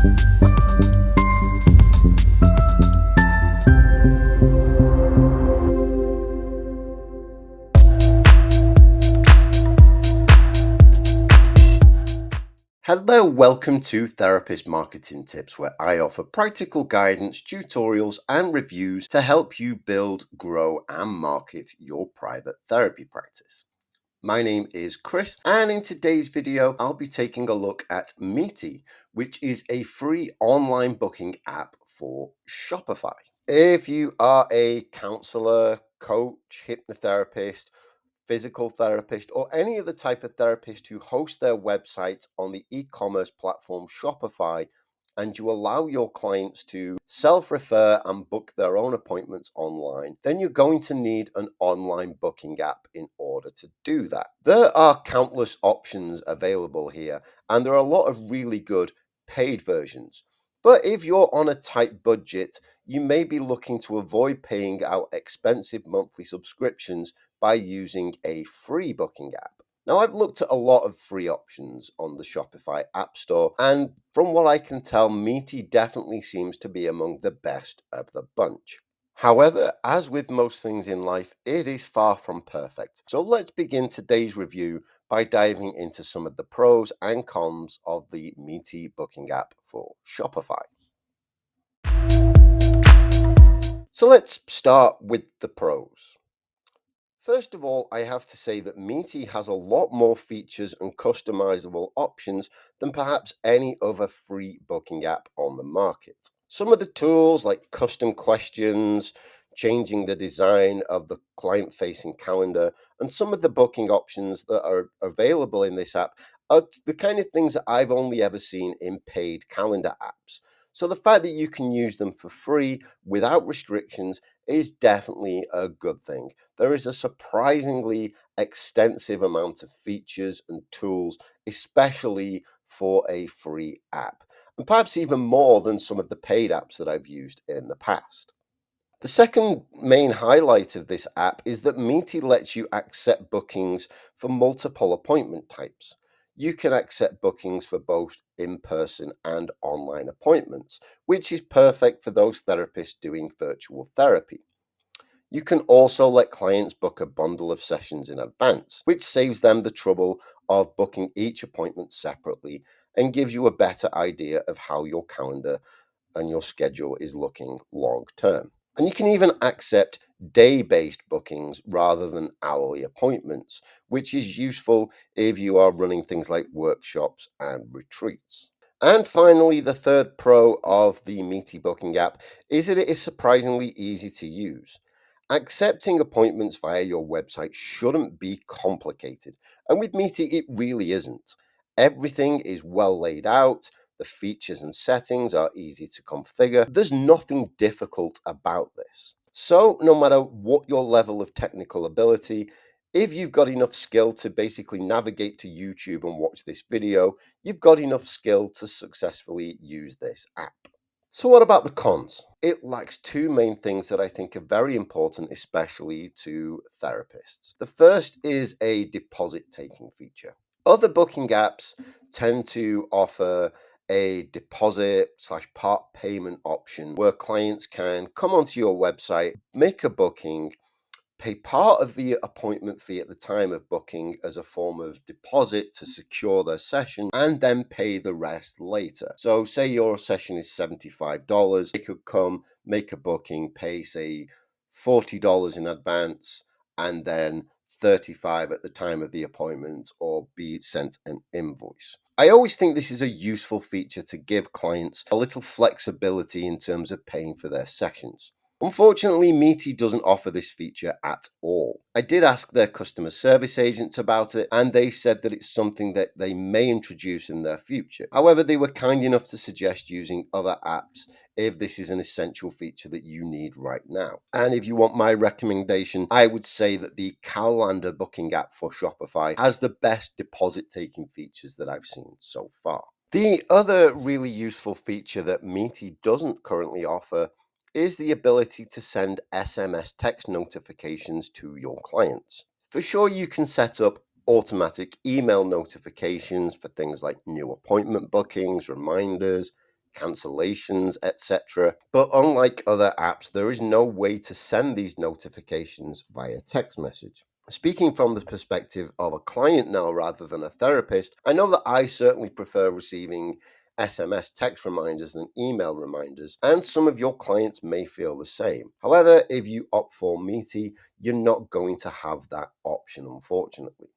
Hello, welcome to Therapist Marketing Tips, where I offer practical guidance, tutorials, and reviews to help you build, grow, and market your private therapy practice. My name is Chris, and in today's video, I'll be taking a look at Meety, which is a free online booking app for Shopify. If you are a counselor, coach, hypnotherapist, physical therapist, or any other type of therapist who host their website on the e-commerce platform Shopify, and you allow your clients to self-refer and book their own appointments online, then you're going to need an online booking app in order to do that. There are countless options available here, and there are a lot of really good paid versions. But if you're on a tight budget, you may be looking to avoid paying out expensive monthly subscriptions by using a free booking app. Now, I've looked at a lot of free options on the Shopify App Store, and from what I can tell, Meety definitely seems to be among the best of the bunch. However, as with most things in life, it is far from perfect. So let's begin today's review by diving into some of the pros and cons of the Meety booking app for Shopify. So let's start with the pros. First of all, I have to say that Meety has a lot more features and customizable options than perhaps any other free booking app on the market. Some of the tools like custom questions, changing the design of the client facing calendar, and some of the booking options that are available in this app are the kind of things that I've only ever seen in paid calendar apps. So the fact that you can use them for free without restrictions is definitely a good thing. There is a surprisingly extensive amount of features and tools, especially for a free app, and perhaps even more than some of the paid apps that I've used in the past. The second main highlight of this app is that Meety lets you accept bookings for multiple appointment types. You can accept bookings for both in person and online appointments, which is perfect for those therapists doing virtual therapy. You can also let clients book a bundle of sessions in advance, which saves them the trouble of booking each appointment separately and gives you a better idea of how your calendar and your schedule is looking long term. And you can even accept day-based bookings rather than hourly appointments, which is useful if you are running things like workshops and retreats. And finally, the third pro of the Meety booking app is that it is surprisingly easy to use. Accepting appointments via your website shouldn't be complicated, and with Meety, it really isn't. Everything is well laid out, the features and settings are easy to configure. There's nothing difficult about this. So, no matter what your level of technical ability, if you've got enough skill to basically navigate to YouTube and watch this video, you've got enough skill to successfully use this app. So, what about the cons? It lacks two main things that I think are very important, especially to therapists. The first is a deposit taking feature. Other booking apps tend to offer a deposit slash part payment option where clients can come onto your website, make a booking, pay part of the appointment fee at the time of booking as a form of deposit to secure their session, and then pay the rest later. So, say your session is $75, they could come, make a booking, pay, say, $40 in advance, and then 35 at the time of the appointment, or be sent an invoice. I always think this is a useful feature to give clients a little flexibility in terms of paying for their sessions. Unfortunately, Meety doesn't offer this feature at all. I did ask their customer service agents about it, and they said that it's something that they may introduce in their future. However, they were kind enough to suggest using other apps if this is an essential feature that you need right now. And if you want my recommendation, I would say that the calendar booking app for Shopify has the best deposit taking features that I've seen so far. The other really useful feature that Meety doesn't currently offer is the ability to send SMS text notifications to your clients. For sure, you can set up automatic email notifications for things like new appointment bookings, reminders, cancellations, etc. But unlike other apps, there is no way to send these notifications via text message. Speaking from the perspective of a client now rather than a therapist, I know that I certainly prefer receiving SMS text reminders than email reminders, and some of your clients may feel the same. However, if you opt for Meety, you're not going to have that option, unfortunately.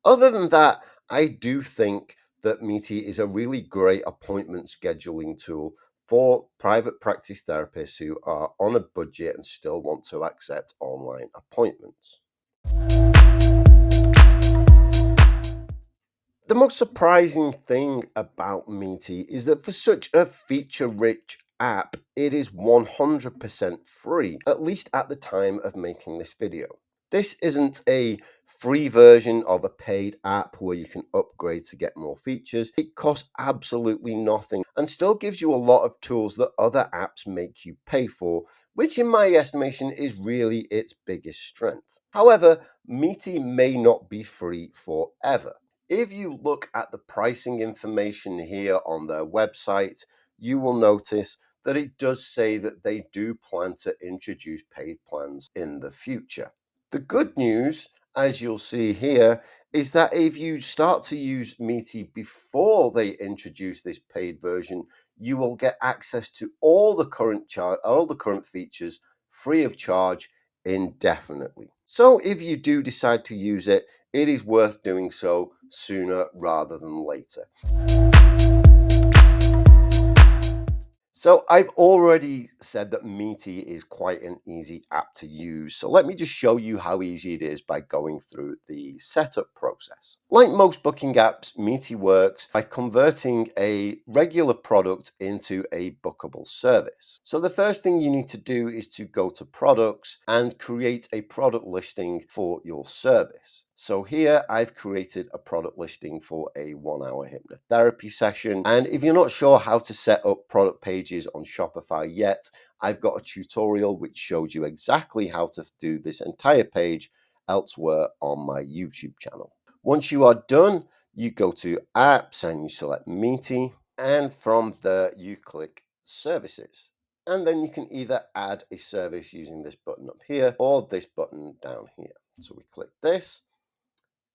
Other than that, I do think that Meety is a really great appointment scheduling tool for private practice therapists who are on a budget and still want to accept online appointments. The most surprising thing about Meety is that for such a feature-rich app, it is 100% free, at least at the time of making this video. This isn't a free version of a paid app where you can upgrade to get more features. It costs absolutely nothing and still gives you a lot of tools that other apps make you pay for, which in my estimation is really its biggest strength. However, Meety may not be free forever. If you look at the pricing information here on their website, you will notice that it does say that they do plan to introduce paid plans in the future. The good news, as you'll see here, is that if you start to use Meety before they introduce this paid version, you will get access to all the current features free of charge indefinitely. So if you do decide to use it, it is worth doing so sooner rather than later. So I've already said that Meety is quite an easy app to use. So let me just show you how easy it is by going through the setup process. Like most booking apps, Meety works by converting a regular product into a bookable service. So the first thing you need to do is to go to products and create a product listing for your service. So here I've created a product listing for a 1-hour hypnotherapy session. And if you're not sure how to set up product pages on Shopify yet, I've got a tutorial which shows you exactly how to do this entire page elsewhere on my YouTube channel. Once you are done, you go to apps and you select Meety, and from there you click services. And then you can either add a service using this button up here or this button down here. So we click this.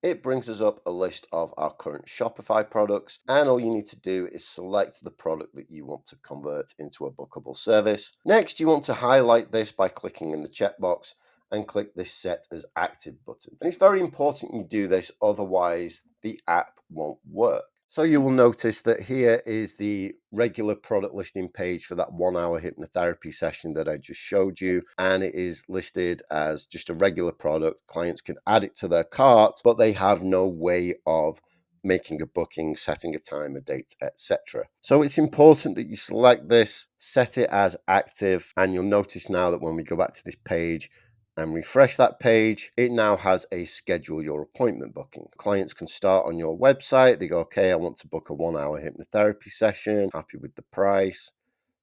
It brings us up a list of our current Shopify products, and all you need to do is select the product that you want to convert into a bookable service. Next, you want to highlight this by clicking in the checkbox and click this Set as Active button. And it's very important you do this, otherwise the app won't work. So you will notice that here is the regular product listing page for that 1-hour hypnotherapy session that I just showed you. And it is listed as just a regular product. Clients can add it to their cart, but they have no way of making a booking, setting a time, a date, etc. So it's important that you select this, set it as active, and you'll notice now that when we go back to this page, and refresh that page, it now has a schedule your appointment booking. Clients can start on your website. They go, okay, I want to book a 1-hour hypnotherapy session, happy with the price,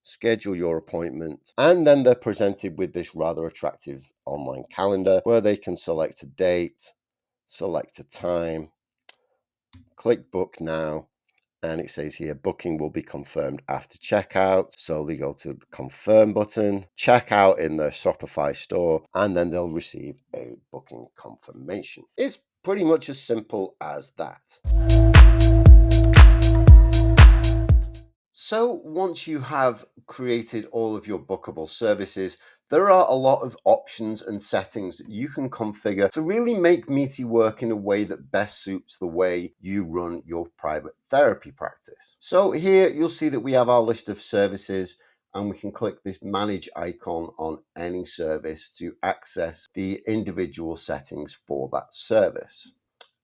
schedule your appointment. And then they're presented with this rather attractive online calendar where they can select a date, select a time, click book now, and it says here booking will be confirmed after checkout. So they go to the confirm button, check out in the Shopify store, and then they'll receive a booking confirmation. It's pretty much as simple as that. So once you have created all of your bookable services, there are a lot of options and settings that you can configure to really make Meety work in a way that best suits the way you run your private therapy practice. So here you'll see that we have our list of services, and we can click this manage icon on any service to access the individual settings for that service.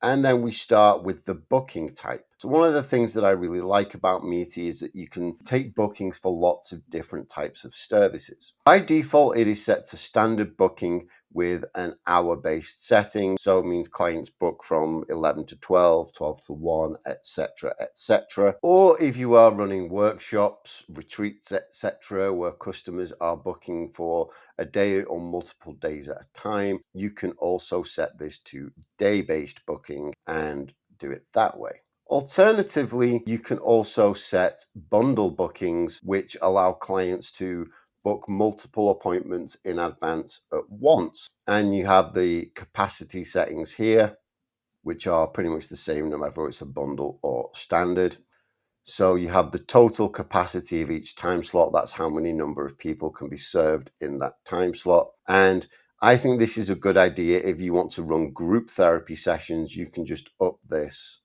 And then we start with the booking type. So one of the things that I really like about Meety is that you can take bookings for lots of different types of services. By default, it is set to standard booking with an hour-based setting. So it means clients book from 11 to 12, 12 to 1, etc., etc. Or if you are running workshops, retreats, etc., where customers are booking for a day or multiple days at a time, you can also set this to day-based booking and do it that way. Alternatively, you can also set bundle bookings, which allow clients to book multiple appointments in advance at once. And you have the capacity settings here, which are pretty much the same no matter if it's a bundle or standard. So you have the total capacity of each time slot. That's how many number of people can be served in that time slot. And I think this is a good idea if you want to run group therapy sessions. You can just up this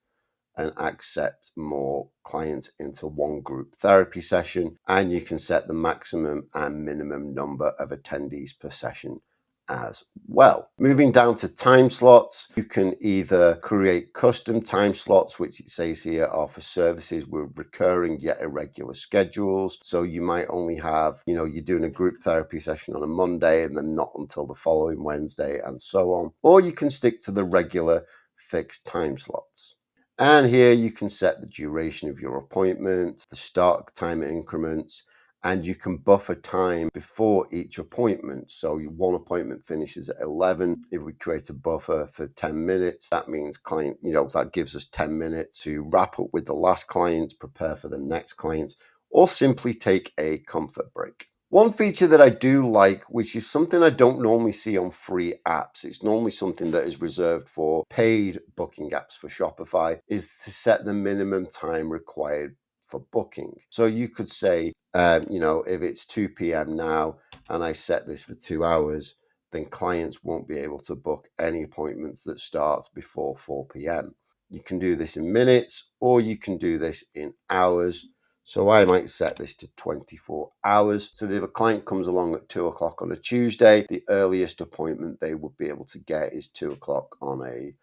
and accept more clients into one group therapy session. And you can set the maximum and minimum number of attendees per session as well. Moving down to time slots, you can either create custom time slots, which it says here are for services with recurring yet irregular schedules. So you might only have, you're doing a group therapy session on a Monday and then not until the following Wednesday and so on. Or you can stick to the regular fixed time slots. And here you can set the duration of your appointment, the start time increments, and you can buffer time before each appointment. So one appointment finishes at 11. If we create a buffer for 10 minutes, that means that gives us 10 minutes to wrap up with the last client, prepare for the next client, or simply take a comfort break. One feature that I do like, which is something I don't normally see on free apps, it's normally something that is reserved for paid booking apps for Shopify, is to set the minimum time required for booking. So you could say, if it's 2 p.m. now and I set this for 2 hours, then clients won't be able to book any appointments that starts before 4 p.m. You can do this in minutes or you can do this in hours. So I might set this to 24 hours. So that if a client comes along at 2 o'clock on a Tuesday, the earliest appointment they would be able to get is 2 o'clock on a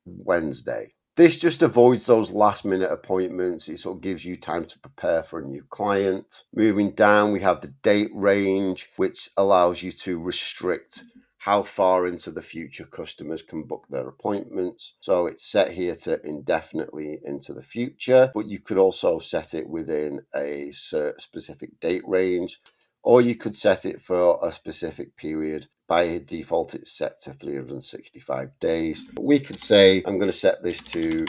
Wednesday. This just avoids those last minute appointments. It sort of gives you time to prepare for a new client. Moving down, we have the date range, which allows you to restrict how far into the future customers can book their appointments. So it's set here to indefinitely into the future, but you could also set it within a specific date range, or you could set it for a specific period. By default, it's set to 365 days. But we could say, I'm going to set this to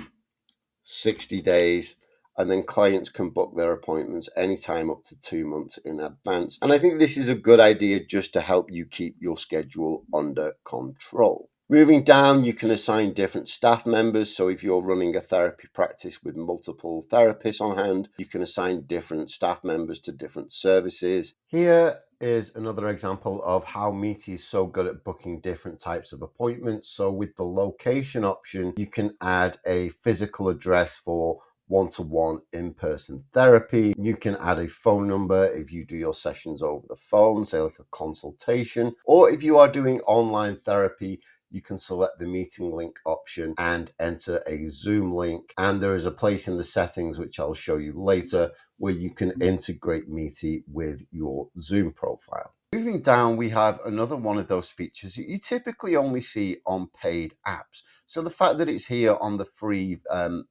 60 days, and then clients can book their appointments anytime up to 2 months in advance. And I think this is a good idea just to help you keep your schedule under control. Moving down, you can assign different staff members. So if you're running a therapy practice with multiple therapists on hand, you can assign different staff members to different services. Here is another example of how Meety is so good at booking different types of appointments. So with the location option, you can add a physical address for one-to-one in-person therapy. You can add a phone number if you do your sessions over the phone, say like a consultation, or if you are doing online therapy, you can select the meeting link option and enter a Zoom link. And there is a place in the settings, which I'll show you later, where you can integrate Meety with your Zoom profile. Moving down, we have another one of those features that you typically only see on paid apps. So the fact that it's here on the free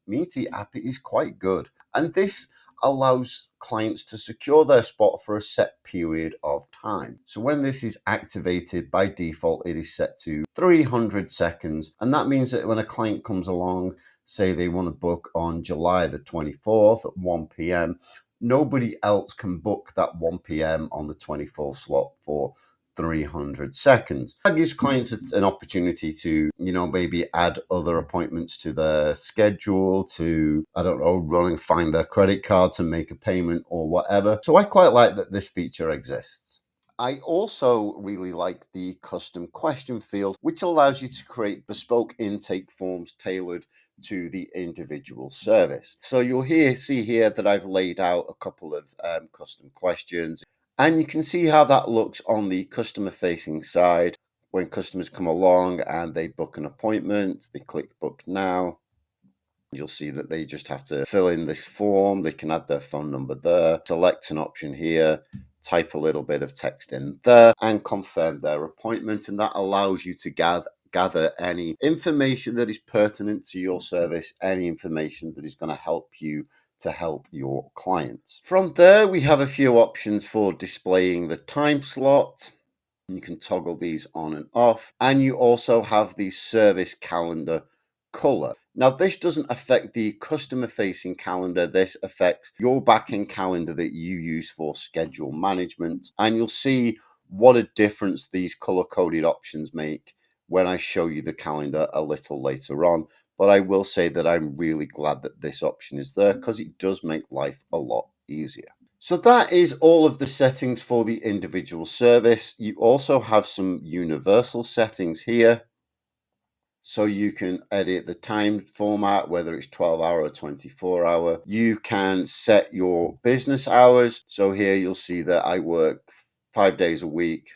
Meety app is quite good. And this allows clients to secure their spot for a set period of time. So when this is activated, by default, it is set to 300 seconds. And that means that when a client comes along, say they want to book on July the 24th at 1 p.m., nobody else can book that 1 p.m. on the 24th slot for 300 seconds. That gives clients an opportunity to, maybe add other appointments to their schedule, to, run and find their credit card to make a payment or whatever. So I quite like that this feature exists. I also really like the custom question field, which allows you to create bespoke intake forms tailored to the individual service. So you'll see here that I've laid out a couple of custom questions. And you can see how that looks on the customer facing side. When customers come along and they book an appointment, they click book now. You'll see that they just have to fill in this form. They can add their phone number there, select an option here, type a little bit of text in there, and confirm their appointment. And that allows you to gather any information that is pertinent to your service, any information that is going to help you to help your clients. From there, we have a few options for displaying the time slot. You can toggle these on and off. And you also have the service calendar color. Now, this doesn't affect the customer facing calendar. This affects your backend calendar that you use for schedule management. And you'll see what a difference these color coded options make when I show you the calendar a little later on. But I will say that I'm really glad that this option is there because it does make life a lot easier. So that is all of the settings for the individual service. You also have some universal settings here. So you can edit the time format, whether it's 12-hour or 24-hour. You can set your business hours. So here you'll see that I work 5 days a week.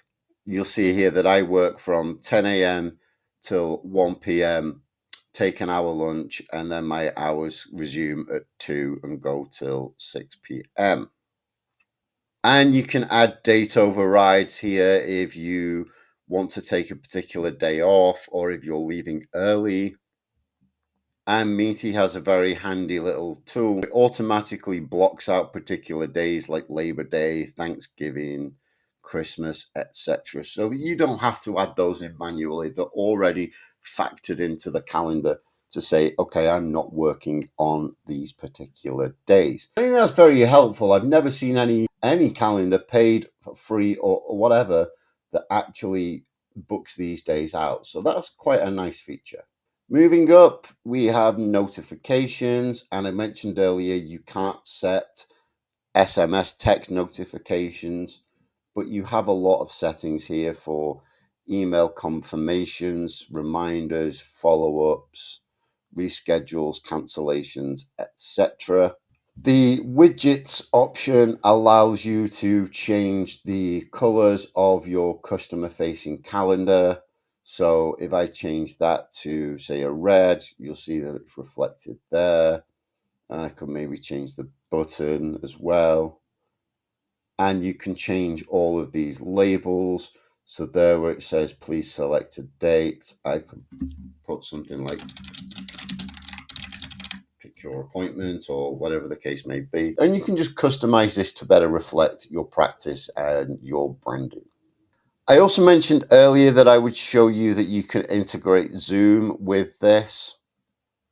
You'll see here that I work from 10 a.m. till 1 p.m., take an hour lunch, and then my hours resume at 2 and go till 6 p.m. And you can add date overrides here if you want to take a particular day off or if you're leaving early. And Meety has a very handy little tool. It automatically blocks out particular days like Labor Day, Thanksgiving, Christmas, etc. So that you don't have to add those in manually. They're already factored into the calendar to say, okay, I'm not working on these particular days. I think that's very helpful. I've never seen any calendar paid for free or whatever that actually books these days out. So that's quite a nice feature. Moving up, we have notifications, and I mentioned earlier you can't set SMS text notifications, but you have a lot of settings here for email confirmations, reminders, follow-ups, reschedules, cancellations, etc. The widgets option allows you to change the colors of your customer facing calendar. So if I change that to say a red, you'll see that it's reflected there. And I could maybe change the button as well. And you can change all of these labels. So there where it says, please select a date, I could put something like pick your appointment or whatever the case may be. And you can just customize this to better reflect your practice and your branding. I also mentioned earlier that I would show you that you can integrate Zoom with this.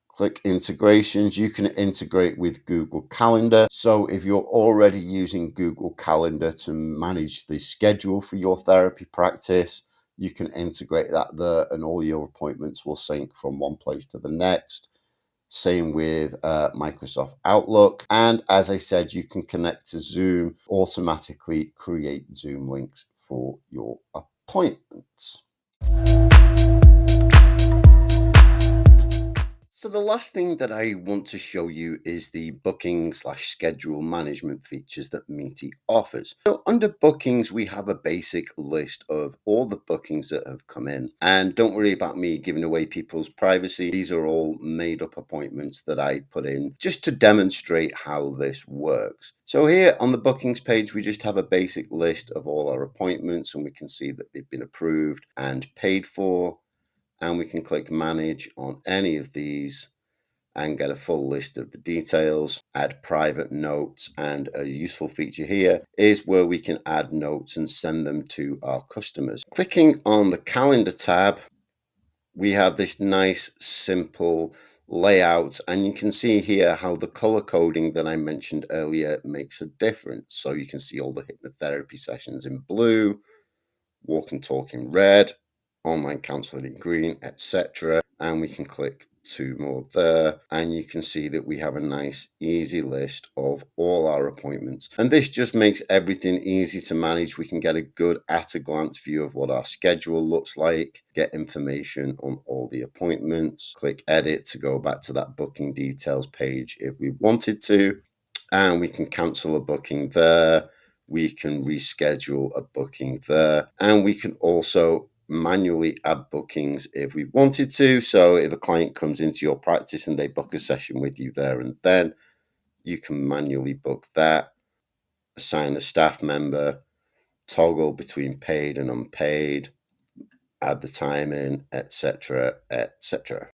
Click integrations. You can integrate with Google Calendar. So if you're already using Google Calendar to manage the schedule for your therapy practice, you can integrate that there and all your appointments will sync from one place to the next. Same with Microsoft Outlook. And as I said, you can connect to Zoom, automatically create Zoom links for your appointments. So the last thing that I want to show you is the booking/schedule management features that Meety offers. So under bookings, we have a basic list of all the bookings that have come in. And don't worry about me giving away people's privacy. These are all made up appointments that I put in just to demonstrate how this works. So here on the bookings page, we just have a basic list of all our appointments and we can see that they've been approved and paid for. And we can click manage on any of these and get a full list of the details, add private notes, and a useful feature here is where we can add notes and send them to our customers. Clicking on the calendar tab, we have this nice simple layout, and you can see here how the color coding that I mentioned earlier makes a difference. So you can see all the hypnotherapy sessions in blue, walk and talk in red, online counseling in green, etc. And we can click two more there, and you can see that we have a nice easy list of all our appointments, and this just makes everything easy to manage. We can get a good at a glance view of what our schedule looks like, get information on all the appointments, click edit to go back to that booking details page if we wanted to, and we can cancel a booking there. We can reschedule a booking there, and we can also manually add bookings if we wanted to. So if a client comes into your practice and they book a session with you there and then, you can manually book that, assign a staff member, toggle between paid and unpaid, add the time in, etc., etc.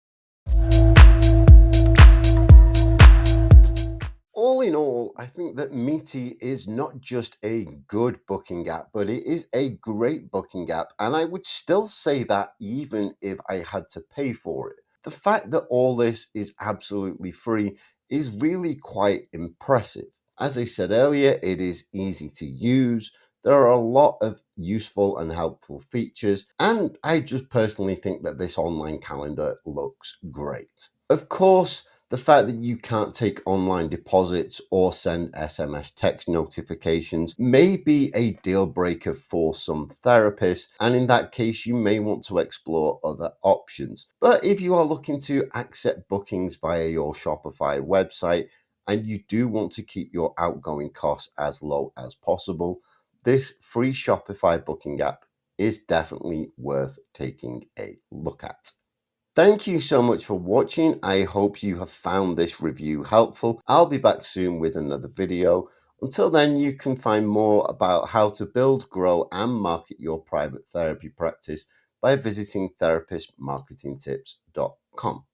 All in all, I think that Meety is not just a good booking app, but it is a great booking app. And I would still say that even if I had to pay for it. the fact that all this is absolutely free is really quite impressive. As I said earlier, it is easy to use. There are a lot of useful and helpful features, and I just personally think that this online calendar looks great. Of course, the fact that you can't take online deposits or send SMS text notifications may be a deal breaker for some therapists, and in that case, you may want to explore other options. But if you are looking to accept bookings via your Shopify website and you do want to keep your outgoing costs as low as possible, this free Shopify booking app is definitely worth taking a look at. Thank you so much for watching. I hope you have found this review helpful. I'll be back soon with another video. Until then, you can find more about how to build, grow, and market your private therapy practice by visiting therapistmarketingtips.com.